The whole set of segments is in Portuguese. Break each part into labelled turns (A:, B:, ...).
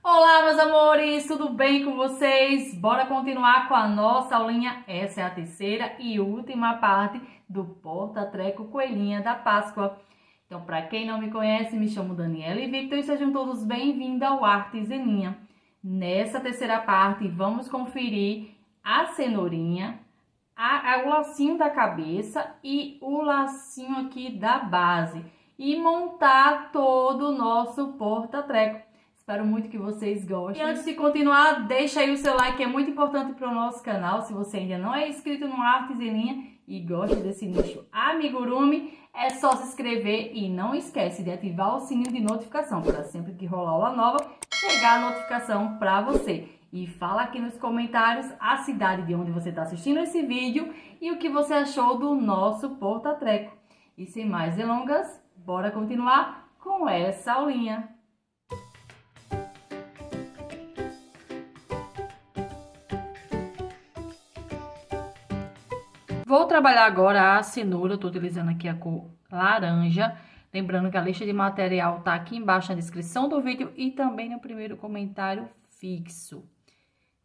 A: Olá, meus amores, tudo bem com vocês? Bora continuar com a nossa aulinha. Essa é a terceira e última parte do Porta-Treco Coelhinha da Páscoa. Então, para quem não me conhece, me chamo Daniela e Victor e sejam todos bem-vindos ao Artezeninha. Nessa terceira parte, vamos conferir a cenourinha, o lacinho da cabeça e o lacinho aqui da base e montar todo o nosso porta-treco. Espero muito que vocês gostem. E antes de continuar, deixa aí o seu like, que é muito importante para o nosso canal. Se você ainda não é inscrito no Artezeninha e gosta desse nicho amigurumi, é só se inscrever e não esquece de ativar o sininho de notificação para sempre que rolar aula nova, chegar a notificação para você. E fala aqui nos comentários a cidade de onde você está assistindo esse vídeo e o que você achou do nosso porta-treco. E sem mais delongas, bora continuar com essa aulinha. Vou trabalhar agora a cenoura, estou utilizando aqui a cor laranja. Lembrando que a lista de material tá aqui embaixo na descrição do vídeo e também no primeiro comentário fixo.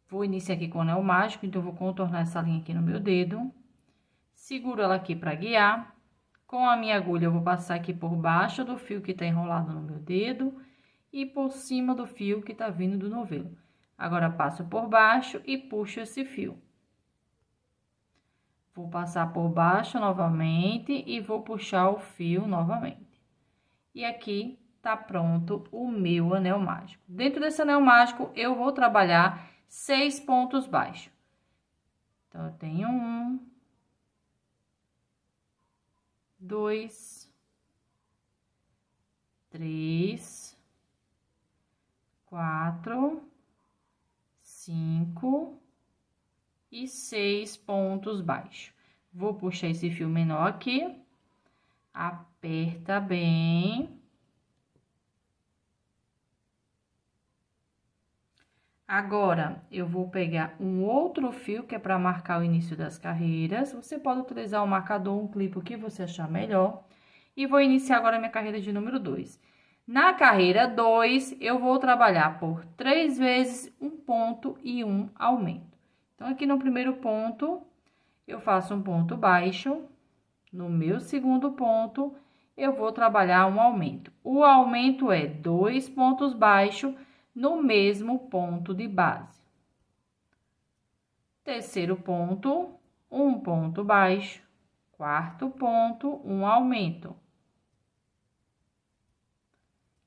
A: Vou iniciar aqui com o anel mágico, então vou contornar essa linha aqui no meu dedo. Seguro ela aqui para guiar. Com a minha agulha eu vou passar aqui por baixo do fio que tá enrolado no meu dedo e por cima do fio que tá vindo do novelo. Agora passo por baixo e puxo esse fio. Vou passar por baixo novamente e vou puxar o fio novamente. E aqui tá pronto o meu anel mágico. Dentro desse anel mágico, eu vou trabalhar 6 pontos baixos. Então, eu tenho 1, 2, 3, 4, 5 e 6 pontos baixos. Vou puxar esse fio menor aqui, aperta bem. Agora, eu vou pegar um outro fio que é para marcar o início das carreiras. Você pode utilizar um marcador, um clipe, o que você achar melhor. E vou iniciar agora a minha carreira de número 2. Na carreira 2, eu vou trabalhar por 3 vezes um ponto e um aumento. Então, aqui no primeiro ponto, eu faço um ponto baixo. No meu segundo ponto, eu vou trabalhar um aumento. O aumento é 2 pontos baixos no mesmo ponto de base. Terceiro ponto, um ponto baixo. Quarto ponto, um aumento.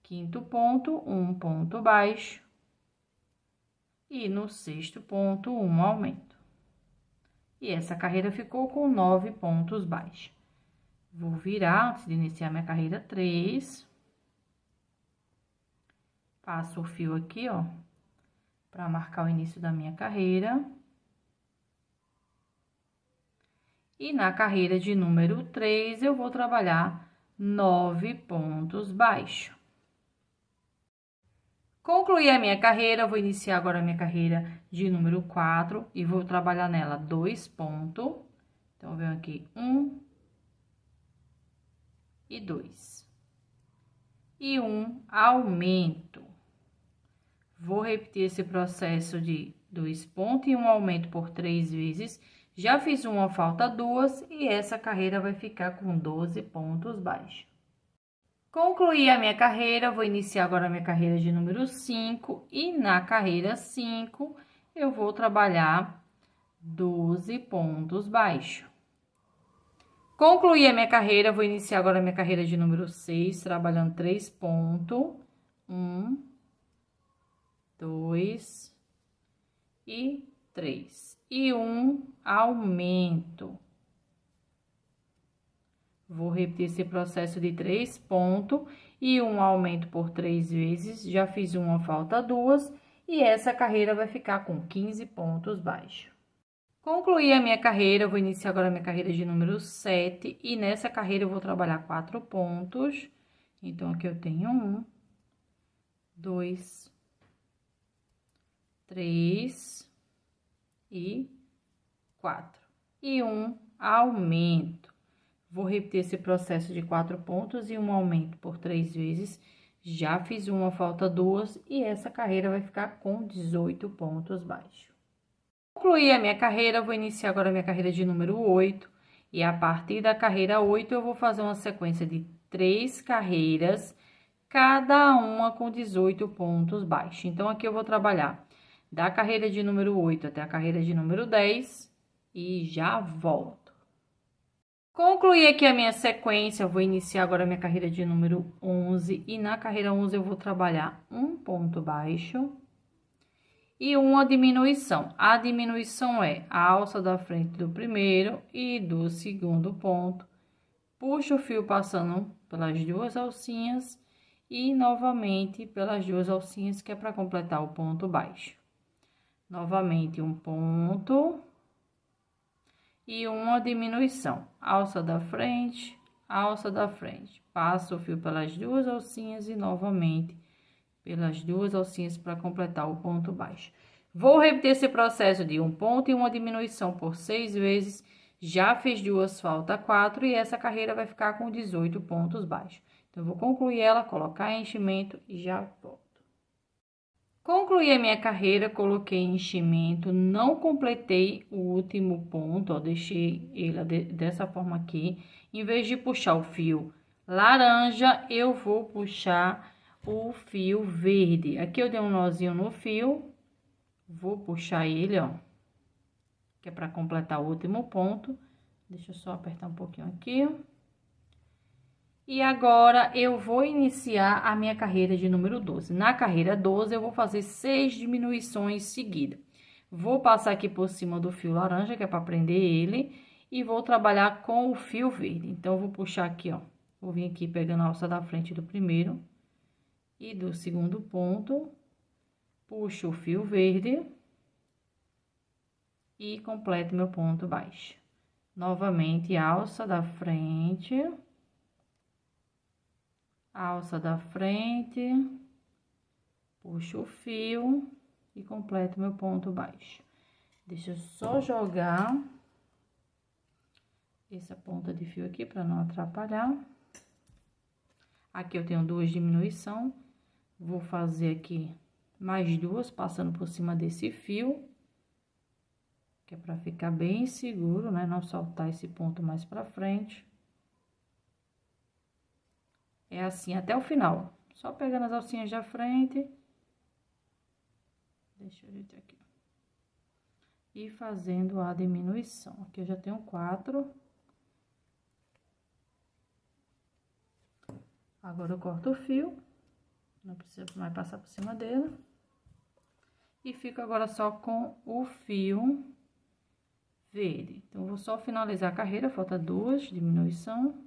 A: Quinto ponto, um ponto baixo. E no sexto ponto, um aumento. E essa carreira ficou com 9 pontos baixos. Vou virar, antes de iniciar minha carreira, 3. Passo o fio aqui, ó, para marcar o início da minha carreira. E na carreira de número 3, eu vou trabalhar 9 pontos baixos. Concluí a minha carreira, eu vou iniciar agora a minha carreira de número 4 e vou trabalhar nela 2 pontos. Então, eu venho aqui 1 e 2. E um aumento. Vou repetir esse processo de 2 pontos e um aumento por 3 vezes. Já fiz uma, falta 2 e essa carreira vai ficar com 12 pontos baixos. Concluí a minha carreira, vou iniciar agora a minha carreira de número 5 e na carreira 5 eu vou trabalhar 12 pontos baixos. Concluí a minha carreira, vou iniciar agora a minha carreira de número 6, trabalhando 3 pontos. 1, 2 e 3. E um aumento. Vou repetir esse processo de 3 pontos e um aumento por 3 vezes. Já fiz uma, falta 2 e essa carreira vai ficar com 15 pontos baixos. Concluí a minha carreira, vou iniciar agora a minha carreira de número 7 e nessa carreira eu vou trabalhar 4 pontos. Então, aqui eu tenho 1, 2, 3 e 4. E um aumento. Vou repetir esse processo de 4 pontos e um aumento por 3 vezes. Já fiz uma, falta duas, e essa carreira vai ficar com 18 pontos baixos. Concluí a minha carreira, vou iniciar agora a minha carreira de número 8. E a partir da carreira 8, eu vou fazer uma sequência de 3 carreiras, cada uma com 18 pontos baixos. Então, aqui eu vou trabalhar da carreira de número 8 até a carreira de número 10 e já volto. Concluí aqui a minha sequência, eu vou iniciar agora a minha carreira de número 11 e na carreira 11 eu vou trabalhar um ponto baixo e uma diminuição. A diminuição é a alça da frente do primeiro e do segundo ponto. Puxo o fio passando pelas duas alcinhas e novamente pelas duas alcinhas, que é para completar o ponto baixo. Novamente um ponto e uma diminuição. Alça da frente, alça da frente. Passo o fio pelas duas alcinhas e novamente pelas duas alcinhas para completar o ponto baixo. Vou repetir esse processo de um ponto e uma diminuição por 6 vezes. Já fiz duas, falta 4 e essa carreira vai ficar com 18 pontos baixos. Então, eu vou concluir ela, colocar enchimento e já volto. Concluí a minha carreira, coloquei enchimento, não completei o último ponto, ó, deixei ele dessa forma aqui. Em vez de puxar o fio laranja, eu vou puxar o fio verde. Aqui eu dei um nozinho no fio, vou puxar ele, ó, que é para completar o último ponto. Deixa eu só apertar um pouquinho aqui. E agora eu vou iniciar a minha carreira de número 12. Na carreira 12, eu vou fazer 6 diminuições seguidas. Vou passar aqui por cima do fio laranja, que é para prender ele, e vou trabalhar com o fio verde. Então, eu vou puxar aqui, ó. Vou vir aqui pegando a alça da frente do primeiro e do segundo ponto. Puxo o fio verde e completo meu ponto baixo. Novamente, alça da frente, alça da frente, puxo o fio e completo meu ponto baixo. Deixa eu só jogar essa ponta de fio aqui para não atrapalhar. Aqui eu tenho duas diminuição, vou fazer aqui mais duas, passando por cima desse fio, que é para ficar bem seguro, né? Não soltar esse ponto mais para frente. É assim até o final, só pegando as alcinhas da frente. Deixa eu ajeitar aqui. E fazendo a diminuição. Aqui eu já tenho 4. Agora eu corto o fio, não precisa mais passar por cima dele. E fico agora só com o fio verde. Então, eu vou só finalizar a carreira, falta 2, diminuição.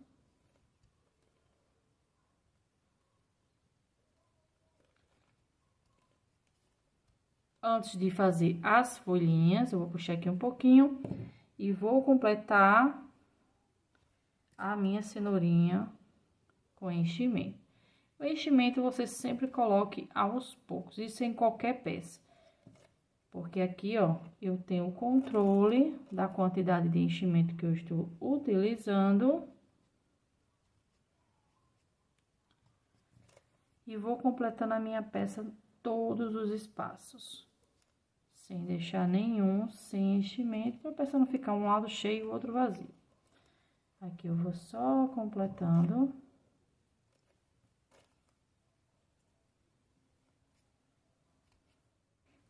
A: Antes de fazer as folhinhas, eu vou puxar aqui um pouquinho e vou completar a minha cenourinha com enchimento. O enchimento você sempre coloque aos poucos, isso em qualquer peça. Porque aqui, ó, eu tenho o controle da quantidade de enchimento que eu estou utilizando. E vou completando a minha peça todos os espaços. Sem deixar nenhum sem enchimento, para a peça não ficar um lado cheio e o outro vazio. Aqui eu vou só completando.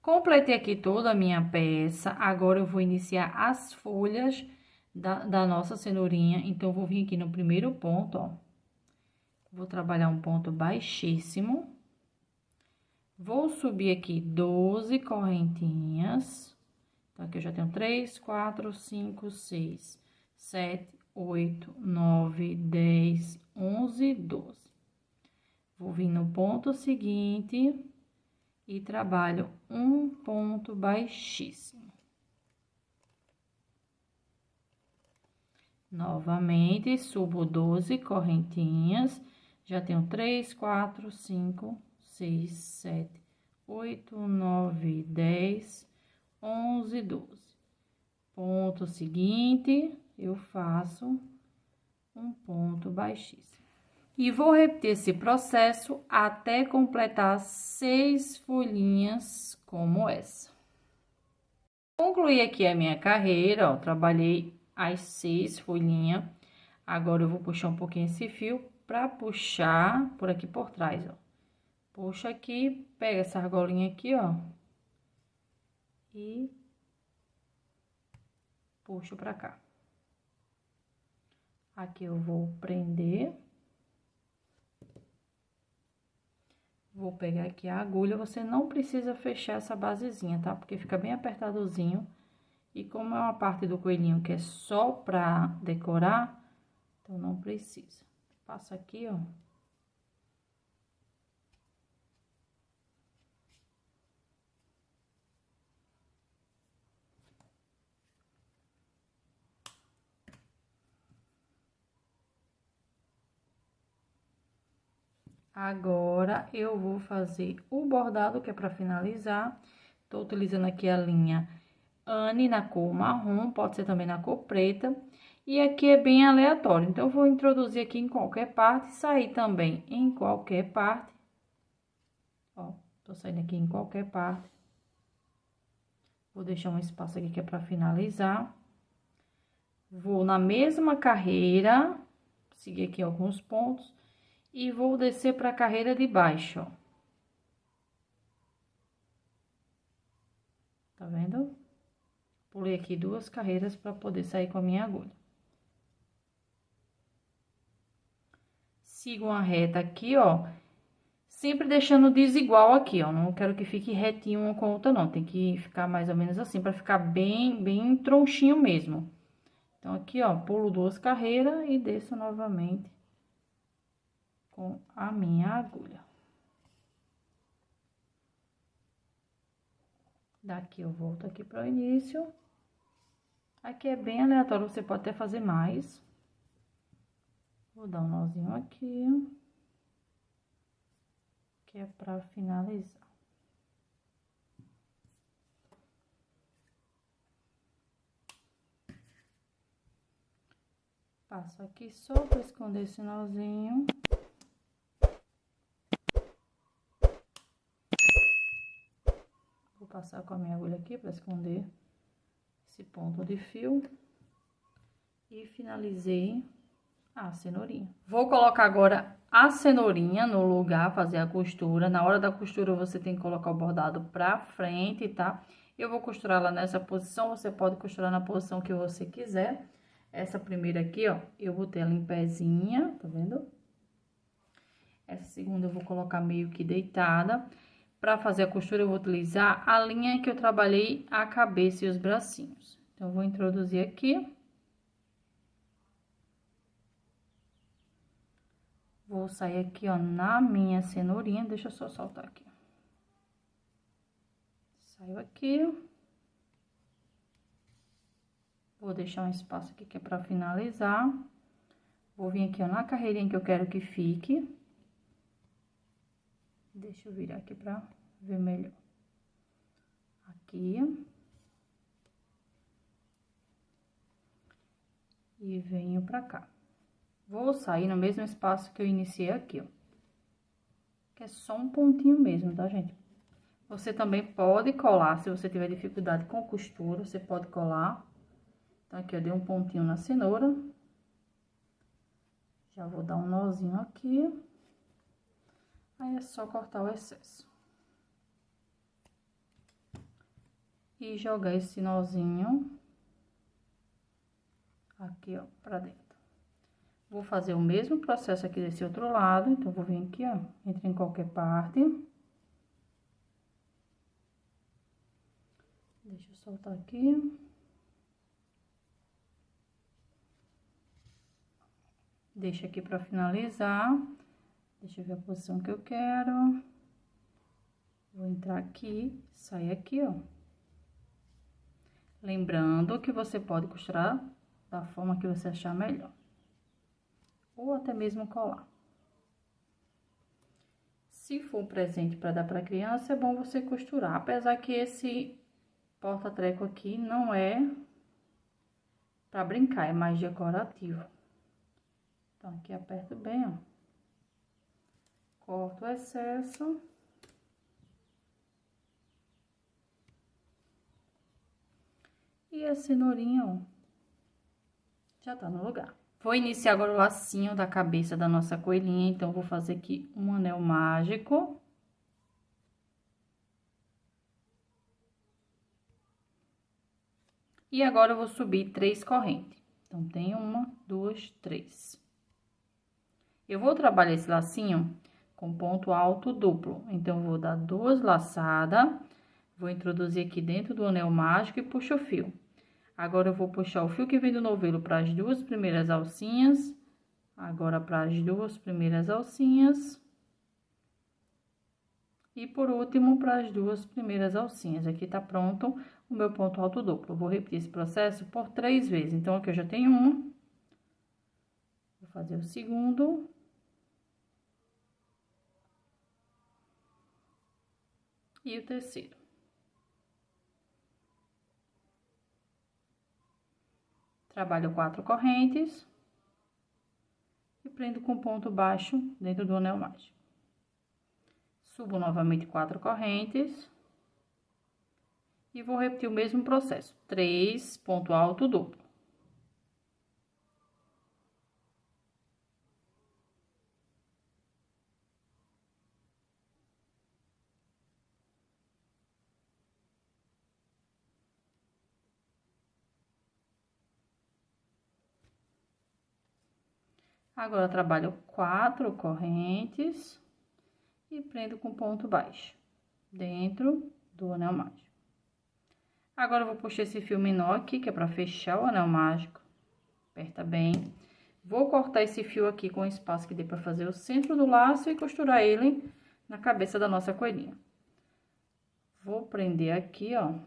A: Completei aqui toda a minha peça, agora eu vou iniciar as folhas da nossa cenourinha. Então, eu vou vir aqui no primeiro ponto, ó. Vou trabalhar um ponto baixíssimo. Vou subir aqui 12 correntinhas. Então, aqui eu já tenho 3, 4, 5, 6, 7, 8, 9, 10, 11, 12. Vou vir no ponto seguinte e trabalho um ponto baixíssimo. Novamente, subo 12 correntinhas, já tenho 3, 4, 5, 6, 7, 8, 9, 10, 11, 12. Ponto seguinte, eu faço um ponto baixíssimo. E vou repetir esse processo até completar 6 folhinhas como essa. Concluí aqui a minha carreira, ó, trabalhei as 6 folhinhas. Agora eu vou puxar um pouquinho esse fio para puxar por aqui por trás, ó. Puxa aqui, pega essa argolinha aqui, ó. E puxo pra cá. Aqui eu vou prender. Vou pegar aqui a agulha, você não precisa fechar essa basezinha, tá? Porque fica bem apertadozinho. E como é uma parte do coelhinho que é só pra decorar, então não precisa. Passa aqui, ó. Agora, eu vou fazer o bordado, que é pra finalizar. Tô utilizando aqui a linha Anne na cor marrom, pode ser também na cor preta. E aqui é bem aleatório, então eu vou introduzir aqui em qualquer parte, sair também em qualquer parte. Ó, tô saindo aqui em qualquer parte. Vou deixar um espaço aqui que é pra finalizar. Vou na mesma carreira, seguir aqui alguns pontos. E vou descer pra carreira de baixo, ó. Tá vendo? Pulei aqui 2 carreiras para poder sair com a minha agulha. Sigo uma reta aqui, ó. Sempre deixando desigual aqui, ó. Não quero que fique retinho uma com a outra, não. Tem que ficar mais ou menos assim, para ficar bem tronchinho mesmo. Então, aqui, ó, pulo 2 carreiras e desço novamente com a minha agulha. Daqui eu volto aqui para o início. Aqui é bem aleatório, você pode até fazer mais. Vou dar um nozinho aqui, que é para finalizar. Passo aqui só para esconder esse nozinho. Vou passar com a minha agulha aqui para esconder esse ponto de fio. E finalizei a cenourinha. Vou colocar agora a cenourinha no lugar, fazer a costura. Na hora da costura, você tem que colocar o bordado pra frente, tá? Eu vou costurar lá nessa posição, você pode costurar na posição que você quiser. Essa primeira aqui, ó, eu botei ela em pezinha, tá vendo? Essa segunda eu vou colocar meio que deitada. Pra fazer a costura, eu vou utilizar a linha que eu trabalhei a cabeça e os bracinhos. Então, eu vou introduzir aqui. Vou sair aqui, ó, na minha cenourinha, deixa eu só soltar aqui. Saiu aqui. Vou deixar um espaço aqui que é pra finalizar. Vou vir aqui, ó, na carreirinha que eu quero que fique. Deixa eu virar aqui pra ver melhor. Aqui. E venho pra cá. Vou sair no mesmo espaço que eu iniciei aqui, ó. Que é só um pontinho mesmo, tá, gente? Você também pode colar, se você tiver dificuldade com costura, você pode colar. Então, aqui eu dei um pontinho na cenoura. Já vou dar um nozinho aqui. Aí, é só cortar o excesso. E jogar esse nozinho aqui, ó, pra dentro. Vou fazer o mesmo processo aqui desse outro lado, então, vou vir aqui, ó, entre em qualquer parte. Deixa eu soltar aqui. Deixa aqui pra finalizar. Deixa eu ver a posição que eu quero. Vou entrar aqui, sair aqui, ó. Lembrando que você pode costurar da forma que você achar melhor. Ou até mesmo colar. Se for um presente para dar para criança, é bom você costurar. Apesar que esse porta-treco aqui não é para brincar, é mais decorativo. Então, aqui aperto bem, ó. Corto o excesso. E a cenourinha, ó, já tá no lugar. Vou iniciar agora o lacinho da cabeça da nossa coelhinha, então, vou fazer aqui um anel mágico. E agora, eu vou subir 3 correntes. Então, tem 1, 2, 3. Eu vou trabalhar esse lacinho com ponto alto duplo. Então, eu vou dar 2 laçadas, vou introduzir aqui dentro do anel mágico e puxo o fio. Agora, eu vou puxar o fio que vem do novelo para as 2 primeiras alcinhas. Agora, para as 2 primeiras alcinhas. E, por último, para as 2 primeiras alcinhas. Aqui tá pronto o meu ponto alto duplo. Eu vou repetir esse processo por 3 vezes. Então, aqui eu já tenho um. Vou fazer o segundo. E o terceiro. Trabalho 4 correntes. E prendo com ponto baixo dentro do anel mágico. Subo novamente 4 correntes. E vou repetir o mesmo processo. 3 ponto alto duplo. Agora, trabalho 4 correntes e prendo com ponto baixo dentro do anel mágico. Agora, eu vou puxar esse fio menor aqui, que é para fechar o anel mágico. Aperta bem. Vou cortar esse fio aqui com o espaço que dê para fazer o centro do laço e costurar ele na cabeça da nossa coelhinha. Vou prender aqui, ó.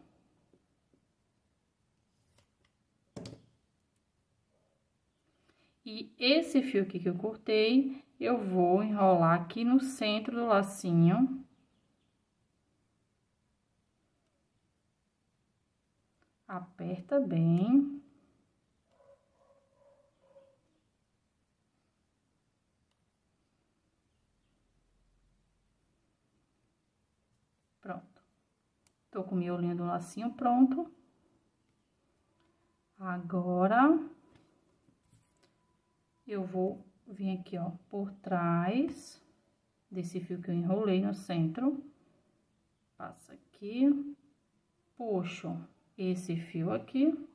A: E esse fio aqui que eu cortei, eu vou enrolar aqui no centro do lacinho. Aperta bem. Pronto. Tô com o miolinho do lacinho pronto. Agora, eu vou vir aqui, ó, por trás desse fio que eu enrolei no centro. Passa aqui, puxo esse fio aqui.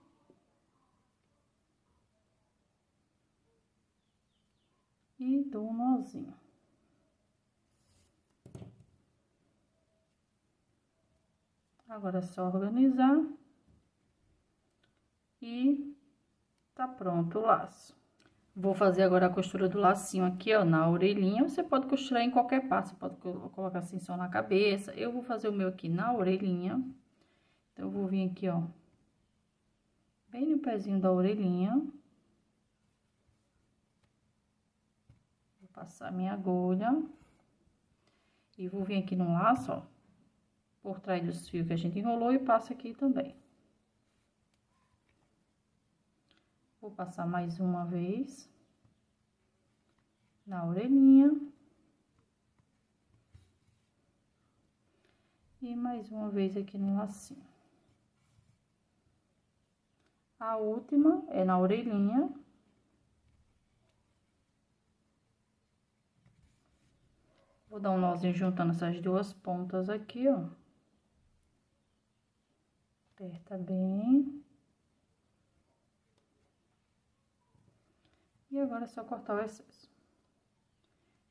A: E dou um nozinho. Agora é só organizar. E tá pronto o laço. Vou fazer agora a costura do lacinho aqui, ó, na orelhinha. Você pode costurar em qualquer parte, você pode colocar assim só na cabeça. Eu vou fazer o meu aqui na orelhinha. Então, eu vou vir aqui, ó, bem no pezinho da orelhinha. Vou passar minha agulha. E vou vir aqui no laço, ó, por trás dos fios que a gente enrolou e passo aqui também. Vou passar mais uma vez na orelhinha. E mais uma vez aqui no lacinho. A última é na orelhinha. Vou dar um nozinho juntando essas duas pontas aqui, ó. Aperta bem. E agora é só cortar o excesso.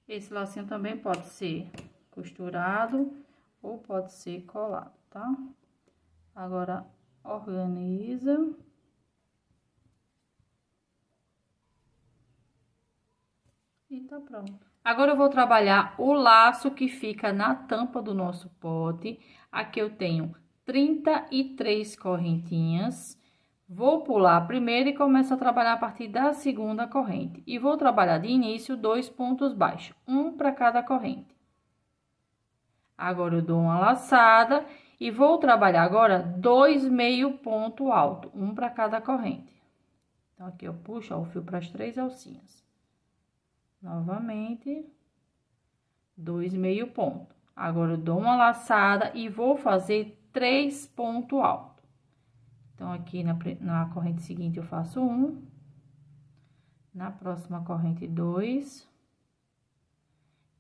A: Esse lacinho também pode ser costurado ou pode ser colado, tá? Agora, organiza. E tá pronto. Agora, eu vou trabalhar o laço que fica na tampa do nosso pote. Aqui eu tenho 33 correntinhas. Vou pular a primeira e começo a trabalhar a partir da segunda corrente. E vou trabalhar de início 2 pontos baixos, um para cada corrente. Agora, eu dou uma laçada e vou trabalhar agora 2 meio ponto alto, um para cada corrente. Então, aqui eu puxo, ó, o fio para as 3 alcinhas. Novamente, 2 meio ponto. Agora, eu dou uma laçada e vou fazer 3 pontos altos. Então, aqui na corrente seguinte, eu faço 1. Na próxima corrente, 2.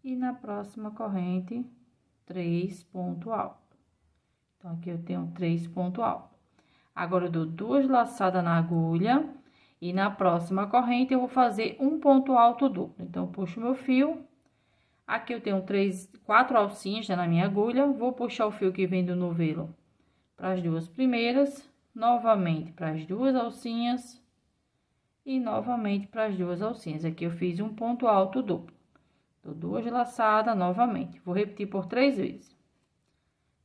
A: E na próxima corrente, 3 pontos altos. Então, aqui eu tenho 3 pontos altos. Agora, eu dou 2 laçadas na agulha. E na próxima corrente, eu vou fazer um ponto alto duplo. Então, eu puxo meu fio. Aqui eu tenho 4 alcinhas já na minha agulha. Vou puxar o fio que vem do novelo para as duas primeiras. Novamente para as duas alcinhas. E novamente para as duas alcinhas. Aqui eu fiz um ponto alto duplo. Dou 2 laçadas novamente. Vou repetir por 3 vezes.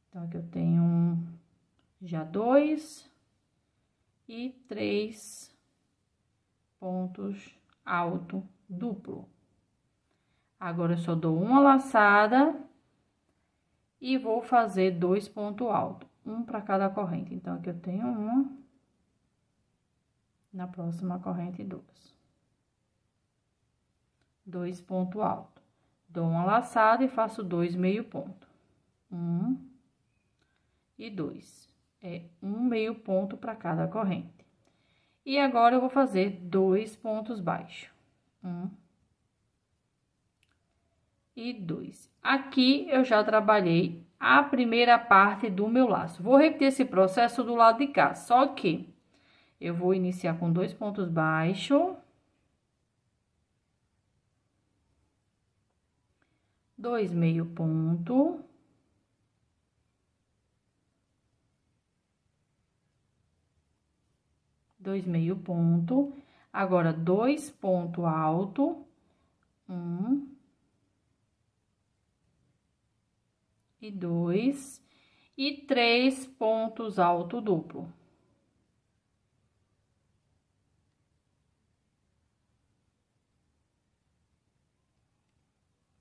A: Então, aqui eu tenho já 2 e 3 pontos alto duplo. Agora, eu só dou uma laçada e vou fazer 2 pontos altos, um para cada corrente. Então, aqui eu tenho uma, na próxima corrente, 2. 2 pontos altos. Dou uma laçada e faço 2 meio ponto. 1 e 2. É um meio ponto para cada corrente. E agora, eu vou fazer 2 pontos baixos. 1 e 2. Aqui, eu já trabalhei a primeira parte do meu laço. Vou repetir esse processo do lado de cá, só que eu vou iniciar com 2 pontos baixos. 2 meio ponto. 2 meio ponto. Agora, 2 pontos alto. 1 e 2 e 3 pontos alto duplo.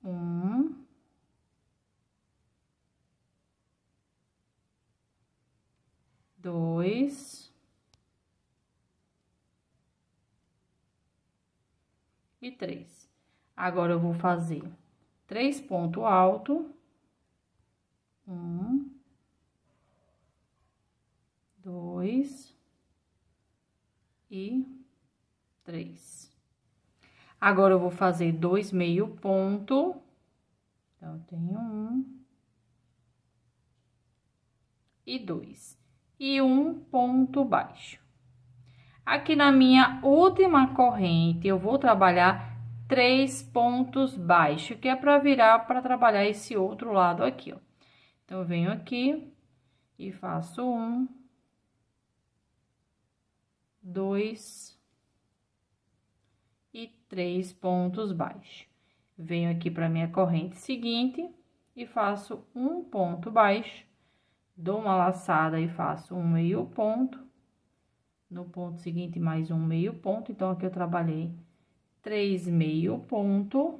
A: 1 2 e 3. Agora, eu vou fazer 3 pontos altos. 1 2 e 3. Agora, eu vou fazer 2 meio ponto. Então, eu tenho 1 e 2. E um ponto baixo. Aqui na minha última corrente, eu vou trabalhar 3 pontos baixos, que é para virar para trabalhar esse outro lado aqui, ó. Então, eu venho aqui e faço 1, 2 e 3 pontos baixos. Venho aqui para minha corrente seguinte e faço um ponto baixo, dou uma laçada e faço um meio ponto. No ponto seguinte, mais um meio ponto. Então, aqui eu trabalhei 3 meio ponto.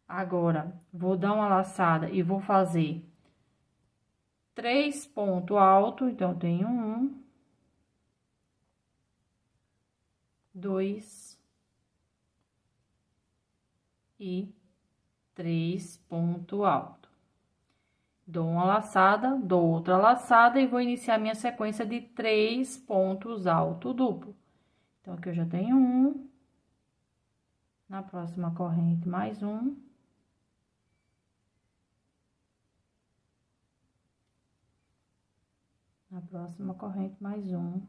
A: Agora, vou dar uma laçada e vou fazer 3 pontos altos. Então, eu tenho 1, 2 e 3 pontos altos. Dou uma laçada, dou outra laçada e vou iniciar minha sequência de 3 pontos alto duplo. Então, aqui eu já tenho 1. Na próxima corrente, mais 1. Na próxima corrente, mais 1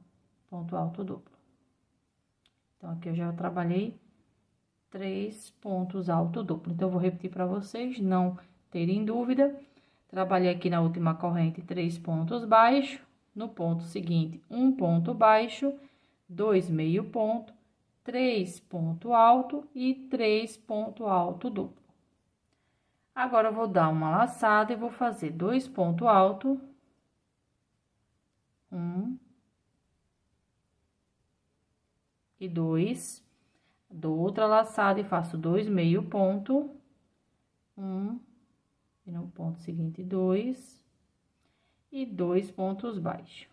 A: ponto alto duplo. Então, aqui eu já trabalhei 3 pontos alto duplo. Então, eu vou repetir para vocês não terem dúvida. Trabalhei aqui na última corrente 3 pontos baixos, no ponto seguinte, um ponto baixo, 2 meio ponto, 3 ponto alto e 3 ponto alto duplo. Agora, eu vou dar uma laçada e vou fazer 2 pontos alto, 1 e 2, dou outra laçada e faço 2 meio ponto, 1 e no ponto seguinte 2 e 2 pontos baixos.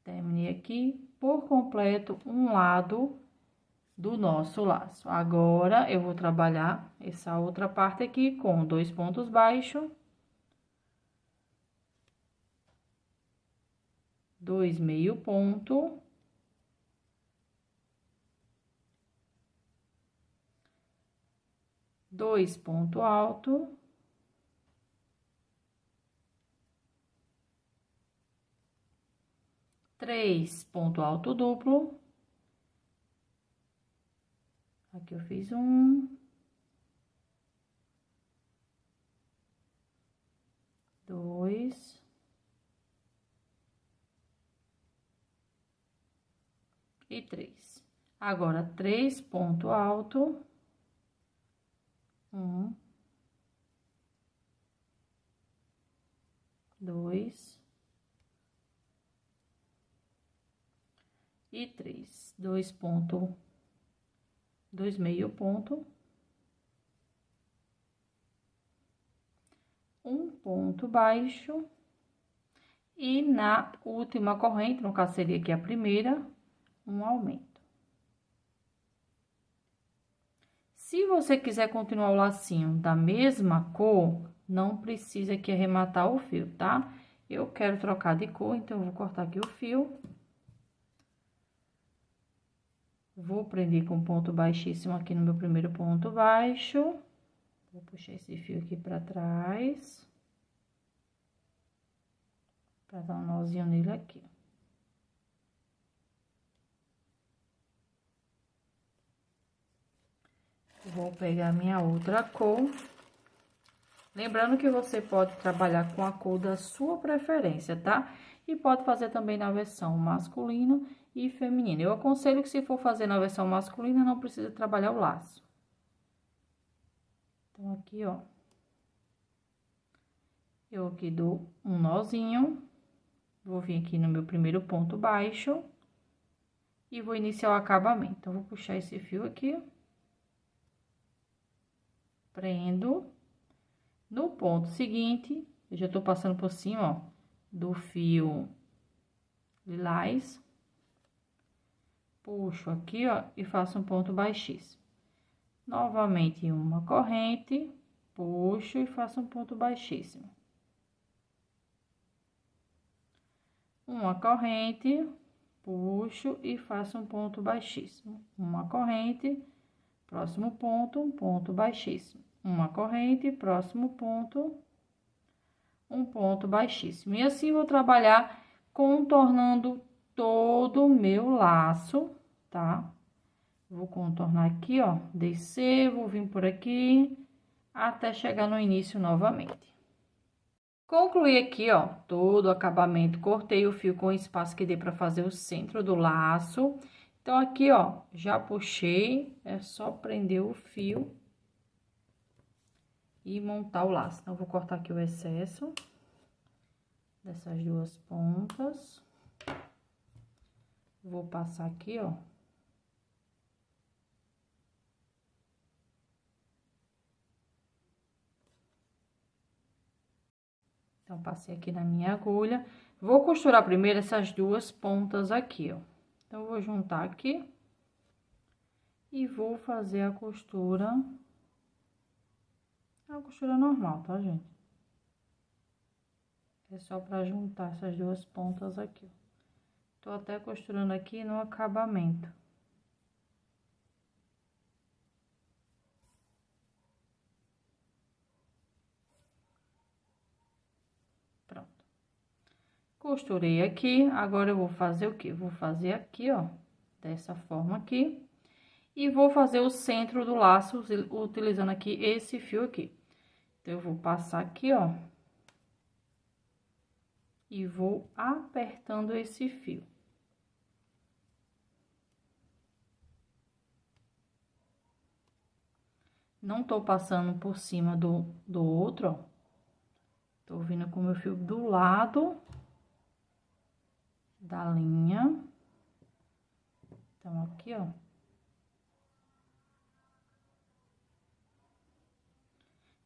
A: Terminei aqui por completo um lado do nosso laço. Agora, eu vou trabalhar essa outra parte aqui com 2 pontos baixos, 2 meio ponto, dois ponto alto, três ponto alto duplo. Aqui eu fiz um, dois, e três. Agora, três ponto alto, um, dois e três. Dois ponto, dois meio ponto, um ponto baixo, e na última corrente, no caso seria aqui a primeira, um aumento. Se você quiser continuar o lacinho da mesma cor, não precisa aqui arrematar o fio, tá? Eu quero trocar de cor, então eu vou cortar aqui o fio. Vou prender com ponto baixíssimo aqui no meu primeiro ponto baixo. Vou puxar esse fio aqui pra trás. Pra dar um nozinho nele aqui. Vou pegar minha outra cor. Lembrando que você pode trabalhar com a cor da sua preferência, tá? E pode fazer também na versão masculina e feminina. Eu aconselho que se for fazer na versão masculina, não precisa trabalhar o laço. Então, aqui, ó. Eu aqui dou um nozinho. Vou vir aqui no meu primeiro ponto baixo. E vou iniciar o acabamento. Então, vou puxar esse fio aqui. Prendo. No ponto seguinte, eu já tô passando por cima, ó, do fio lilás. Puxo aqui, ó, e faço um ponto baixíssimo. Novamente, uma corrente, puxo e faço um ponto baixíssimo. Uma corrente, puxo e faço um ponto baixíssimo. Uma corrente, próximo ponto, um ponto baixíssimo. Uma corrente, próximo ponto, um ponto baixíssimo. E assim, vou trabalhar contornando todo o meu laço, tá? Vou contornar aqui, ó, descer, vou vir por aqui, até chegar no início novamente. Concluí aqui, ó, todo o acabamento, cortei o fio com o espaço que dê pra fazer o centro do laço. Então, aqui, ó, já puxei, é só prender o fio e montar o laço. Então, vou cortar aqui o excesso dessas duas pontas. Vou passar aqui, ó. Então, passei aqui na minha agulha. Vou costurar primeiro essas duas pontas aqui, ó. Então, vou juntar aqui e vou fazer a costura normal, tá, gente? É só pra juntar essas duas pontas aqui. Tô até costurando aqui no acabamento. Pronto. Costurei aqui, agora eu vou fazer o quê? Vou fazer aqui, ó, dessa forma aqui. E vou fazer o centro do laço utilizando aqui esse fio aqui. Então, eu vou passar aqui, ó. E vou apertando esse fio. Não tô passando por cima do outro, ó. Tô vindo com o meu fio do lado da linha. Então, aqui, ó.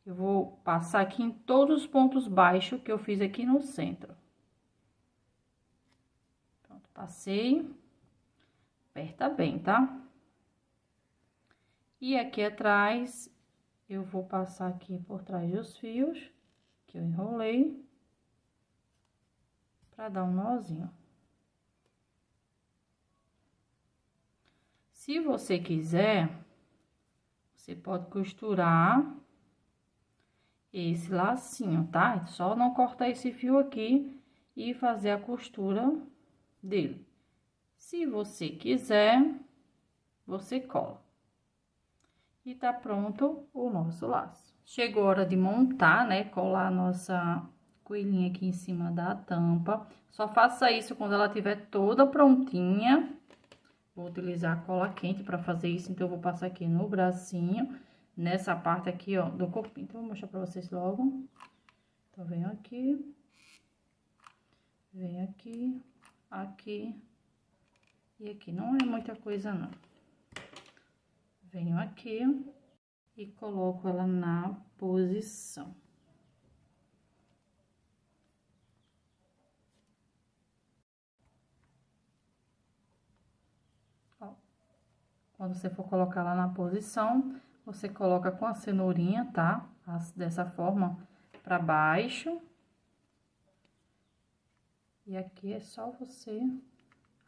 A: Eu vou passar aqui em todos os pontos baixos que eu fiz aqui no centro. Pronto, passei. Aperta bem, tá? E aqui atrás, eu vou passar aqui por trás dos fios, que eu enrolei, para dar um nozinho. Se você quiser, você pode costurar esse lacinho, tá? É só não cortar esse fio aqui e fazer a costura dele. Se você quiser, você cola. E tá pronto o nosso laço. Chegou a hora de montar, né? Colar a nossa coelhinha aqui em cima da tampa. Só faça isso quando ela estiver toda prontinha. Vou utilizar a cola quente para fazer isso, então eu vou passar aqui no bracinho, nessa parte aqui, ó, do corpinho. Então, eu vou mostrar para vocês logo. Então, venho aqui, aqui e aqui. Não é muita coisa, não. Venho aqui e coloco ela na posição. Ó, quando você for colocar ela na posição, você coloca com a cenourinha, tá? Dessa forma, pra baixo. E aqui é só você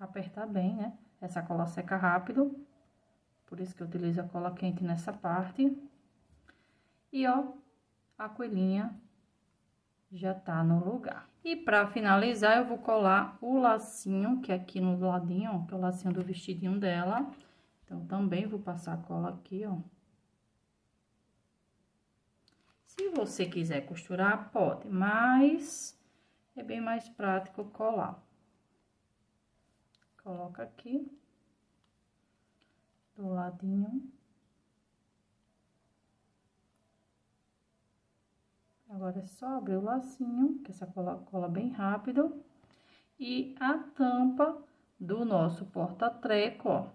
A: apertar bem, né? Essa cola seca rápido. Por isso que eu utilizo a cola quente nessa parte. E, ó, a coelhinha já tá no lugar. E pra finalizar, eu vou colar o lacinho, que é aqui no ladinho, ó, que é o lacinho do vestidinho dela. Então, também vou passar a cola aqui, ó. Se você quiser costurar, pode, mas é bem mais prático colar. Coloca aqui do ladinho. Agora, é só abrir o lacinho, que essa cola cola bem rápido. E a tampa do nosso porta-treco, ó,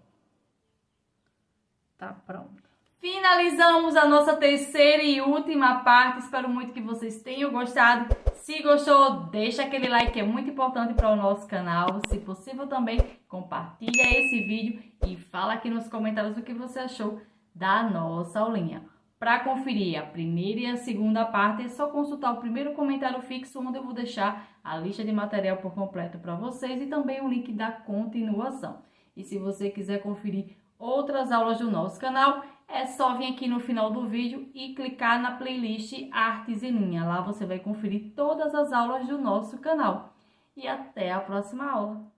A: tá pronta. Finalizamos a nossa terceira e última parte. Espero muito que vocês tenham gostado. Se gostou, deixa aquele like, que é muito importante para o nosso canal. Se possível também, compartilha esse vídeo e fala aqui nos comentários o que você achou da nossa aulinha. Para conferir a primeira e a segunda parte, é só consultar o primeiro comentário fixo, onde eu vou deixar a lista de material por completo para vocês e também o link da continuação. E se você quiser conferir outras aulas do nosso canal, é só vir aqui no final do vídeo e clicar na playlist Artes em Linha. Lá você vai conferir todas as aulas do nosso canal. E até a próxima aula!